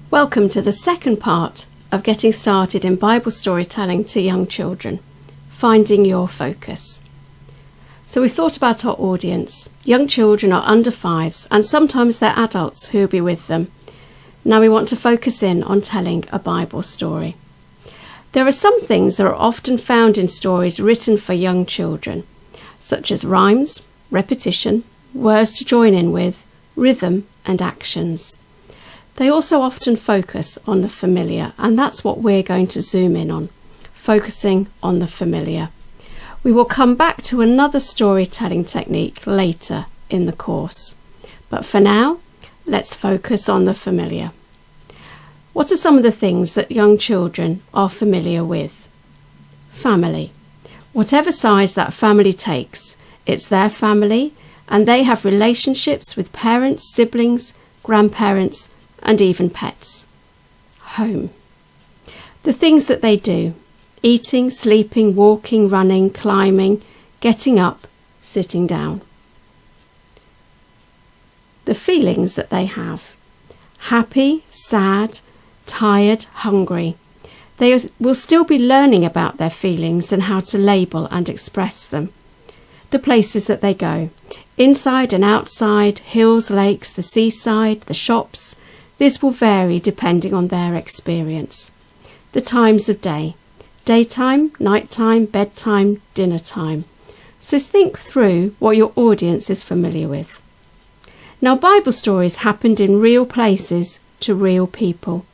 Welcome to the second part of getting started in Bible storytelling to young children, finding your focus. So we've thought about our audience. Young children are under fives and sometimes they're adults who will be with them. Now we want to focus in on telling a Bible story. There are some things that are often found in stories written for young children, such as rhymes, repetition, words to join in with, rhythm and actions. They also often focus on the familiar, and that's what we're going to zoom in on, focusing on the familiar. We will come back to another storytelling technique later in the course. But for now, let's focus on the familiar. What are some of the things that young children are familiar with? Family. Whatever size that family takes, it's their family, and they have relationships with parents, siblings, grandparents, and even pets. Home. The things that they do: eating, sleeping, walking, running, climbing, getting up, sitting down. The feelings that they have: happy, sad, tired, hungry. They will still be learning about their feelings and how to label and express them. The places that they go: inside and outside, hills, lakes, the seaside, the shops. This will vary depending on their experience. The times of day: daytime, nighttime, bedtime, dinner time. So think through what your audience is familiar with. Now, Bible stories happened in real places to real people.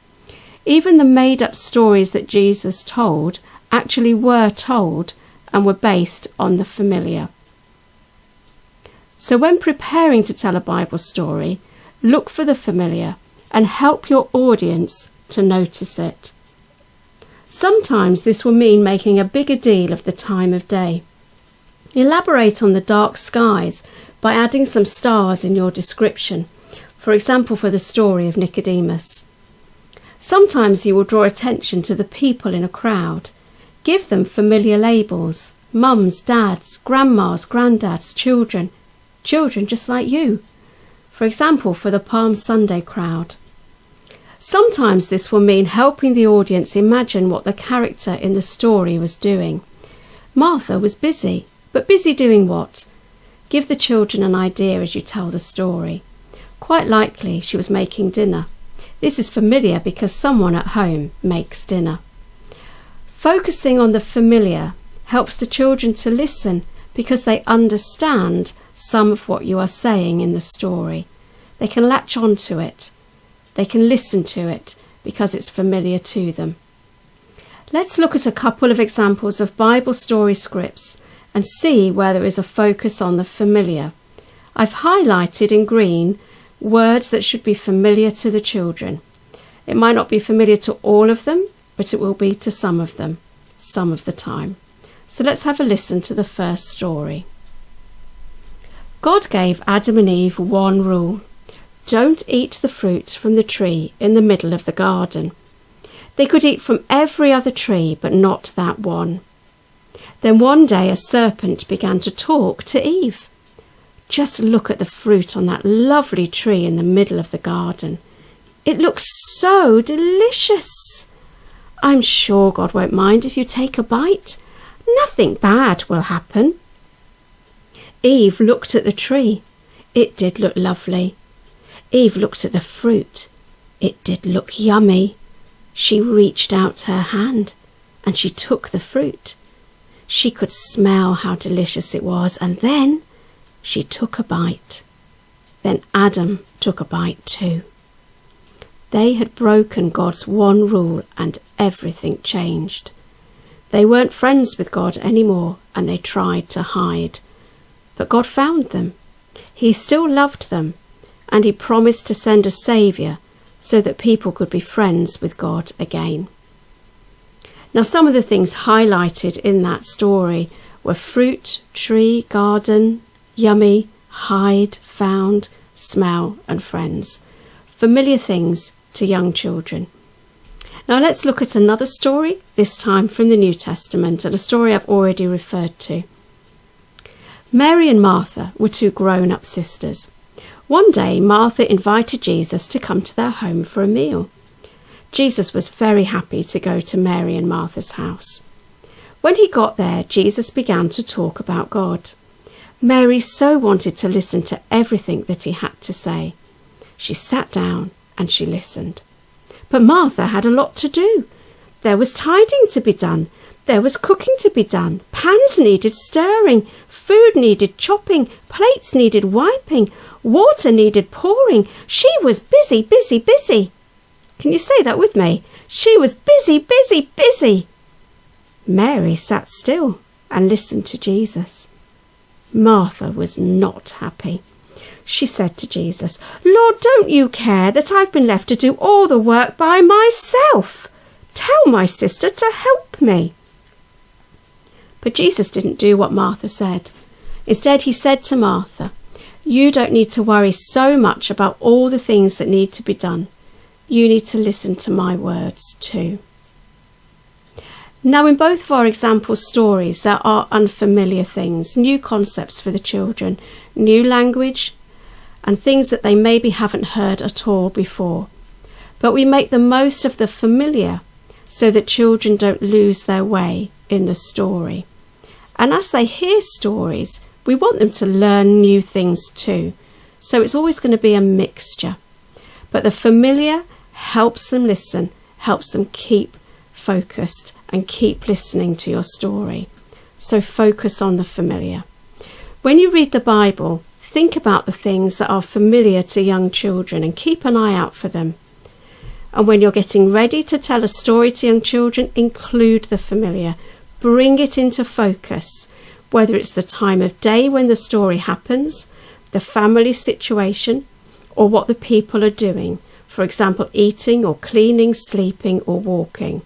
Even the made-up stories that Jesus told actually were told and were based on the familiar. So when preparing to tell a Bible story, look for the familiar and help your audience to notice it. Sometimes this will mean making a bigger deal of the time of day. Elaborate on the dark skies by adding some stars in your description, for example for the story of Nicodemus. Sometimes you will draw attention to the people in a crowd. Give them familiar labels: mums, dads, grandmas, granddads, children just like you. For example, for the Palm Sunday crowd. Sometimes this will mean helping the audience imagine what the character in the story was doing. Martha was busy, but busy doing what? Give the children an idea as you tell the story. Quite likely she was making dinner. This is familiar because someone at home makes dinner. Focusing on the familiar helps the children to listen because they understand some of what you are saying in the story. They can latch on to it. They can listen to it because it's familiar to them. Let's look at a couple of examples of Bible story scripts and see where there is a focus on the familiar. I've highlighted in green words that should be familiar to the children. It might not be familiar to all of them, but it will be to some of them, some of the time. So let's have a listen to the first story. God gave Adam and Eve one rule: don't eat the fruit from the tree in the middle of the garden. They could eat from every other tree, but not that one. Then one day a serpent began to talk to Eve. Just look at the fruit on that lovely tree in the middle of the garden. It looks so delicious. I'm sure God won't mind if you take a bite. Nothing bad will happen. Eve looked at the tree. It did look lovely. Eve looked at the fruit. It did look yummy. She reached out her hand and she took the fruit. She could smell how delicious it was, and then she took a bite. Then Adam took a bite too. They had broken God's one rule and everything changed. They weren't friends with God anymore and they tried to hide. But God found them. He still loved them, and he promised to send a saviour so that people could be friends with God again. Now, some of the things highlighted in that story were fruit, tree, garden, yummy, hide, found, smell, and friends. Familiar things to young children. Now let's look at another story, this time from the New Testament, and a story I've already referred to. Mary and Martha were two grown-up sisters. One day, Martha invited Jesus to come to their home for a meal. Jesus was very happy to go to Mary and Martha's house. When he got there, Jesus began to talk about God. Mary so wanted to listen to everything that he had to say. She sat down and she listened. But Martha had a lot to do. There was tidying to be done. There was cooking to be done. Pans needed stirring. Food needed chopping. Plates needed wiping. Water needed pouring. She was busy, busy, busy. Can you say that with me? She was busy, busy, busy. Mary sat still and listened to Jesus. Martha was not happy. She said to Jesus, "Lord, don't you care that I've been left to do all the work by myself? Tell my sister to help me." But Jesus didn't do what Martha said. Instead, he said to Martha, "You don't need to worry so much about all the things that need to be done. You need to listen to my words too." Now, in both of our example stories, there are unfamiliar things, new concepts for the children, new language, and things that they maybe haven't heard at all before. But we make the most of the familiar so that children don't lose their way in the story. And as they hear stories, we want them to learn new things too. So it's always going to be a mixture. But the familiar helps them listen, helps them keep focused and keep listening to your story. So focus on the familiar. When you read the Bible, think about the things that are familiar to young children and keep an eye out for them. And when you're getting ready to tell a story to young children, include the familiar. Bring it into focus, whether it's the time of day when the story happens, the family situation, or what the people are doing. For example, eating or cleaning, sleeping or walking.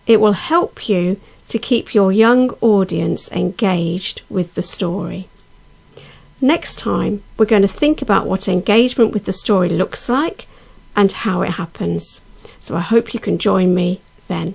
It will help you to keep your young audience engaged with the story. Next time, we're going to think about what engagement with the story looks like and how it happens. So I hope you can join me then.